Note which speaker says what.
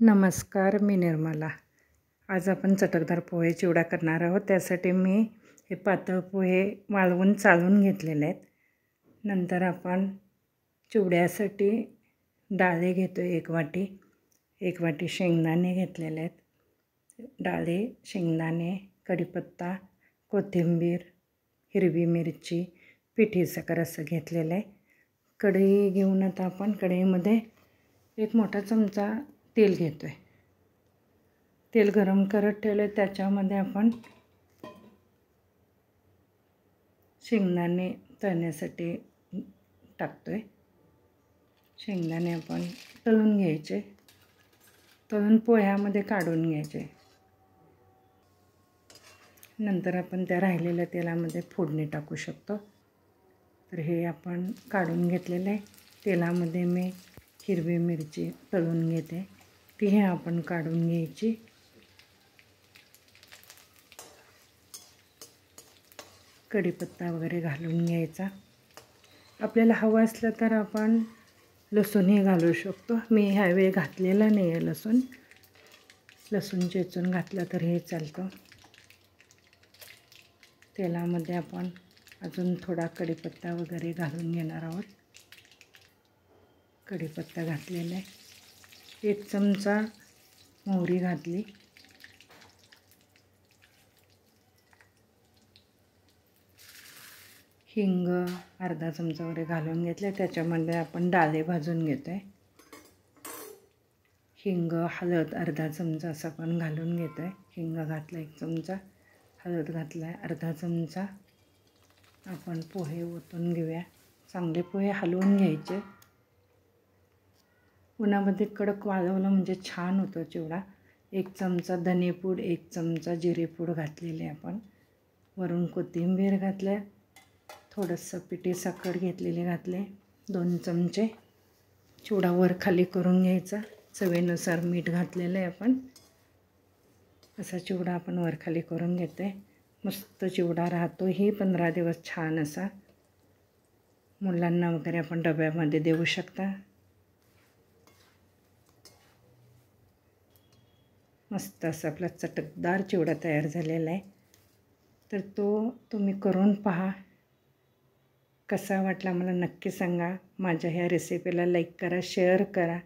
Speaker 1: नमस्कार, मी निर्मला. आज आपण चटकदार पोहे चिवडा करणार आहोत. त्यासाठी मी हे पातळ पोहे वाळवून चाळून घेतलेले आहेत. नंतर आपण चिवड्यासाठी डाळे घेतो एक वाटी शेंगदाणे घेतलेले आहेत. डाळे, शेंगदाणे, कढीपत्ता, कोथिंबीर, हिरवी मिरची, पिठी साखर असं घेतलेलं आहे. कढई घेऊन आता आपण कढईमध्ये एक मोठा चमचा तेल घेतो आहे. तेल गरम करत ठेवले, त्याच्यामध्ये आपण शेंगदाणे तळण्यासाठी टाकतो आहे. शेंगदाणे आपण तळून घ्यायचे, तळून पोह्यामध्ये काढून घ्यायचे. नंतर आपण त्या राहिलेल्या तेलामध्ये फोडणी टाकू शकतो. तर हे आपण काढून घेतलेलं आहे. तेलामध्ये मी हिरवी मिरची तळून घेते, ती आपण काढून घ्यायची. कढीपत्ता वगैरे घालून घ्यायचा. आपल्याला हवं असलं तर आपण लसूणही घालू शकतो. मी ह्यावेळी घातलेला नाही आहे लसूण चेचून घातलं तर हे चालतं. तेलामध्ये आपण अजून थोडा कढीपत्ता वगैरे घालून घेणार आहोत. कढीपत्ता घातलेला आहे. 1 चमचा मोहरी घातली. हिंग अर्धा चमचा वगैरे घालून घेतले. त्याच्यामध्ये आपण डाळे भाजून घेतो आहे. हिंग, हळद अर्धा चमचा असं आपण घालून घेतो आहे. हिंग घातला 1 चमचा, हळद घातला आहे अर्धा चमचा. आपण पोहे ओतून घेऊया. चांगले पोहे हलवून घ्यायचे. उन्हामध्ये कडक वाळवलं म्हणजे छान होतं चिवडा. 1 चमचा धनेपूड, 1 चमचा जिरेपूड घातलेले आपण. वरून कोथिंबीर घातल्या, थोडंसं पिठी साखर घेतलेले घातले, 2 चमचे. चिवडा वर खाली करून घ्यायचा. चवीनुसार मीठ घातलेलं आहे आपण. असा चिवडा आपण वर खाली करून घेते. मस्त चिवडा राहतो. ही 15 दिवस छान असा मुलांना वगैरे आपण डब्यामध्ये देऊ शकता. मस्त असा आपला चटकदार चिवडा तयार झालेला आहे. तर तो तुम्ही करून पहा. कसा वाटला मला नक्की सांगा. माझ्या ह्या रेसिपीला लाईक करा, शेअर करा.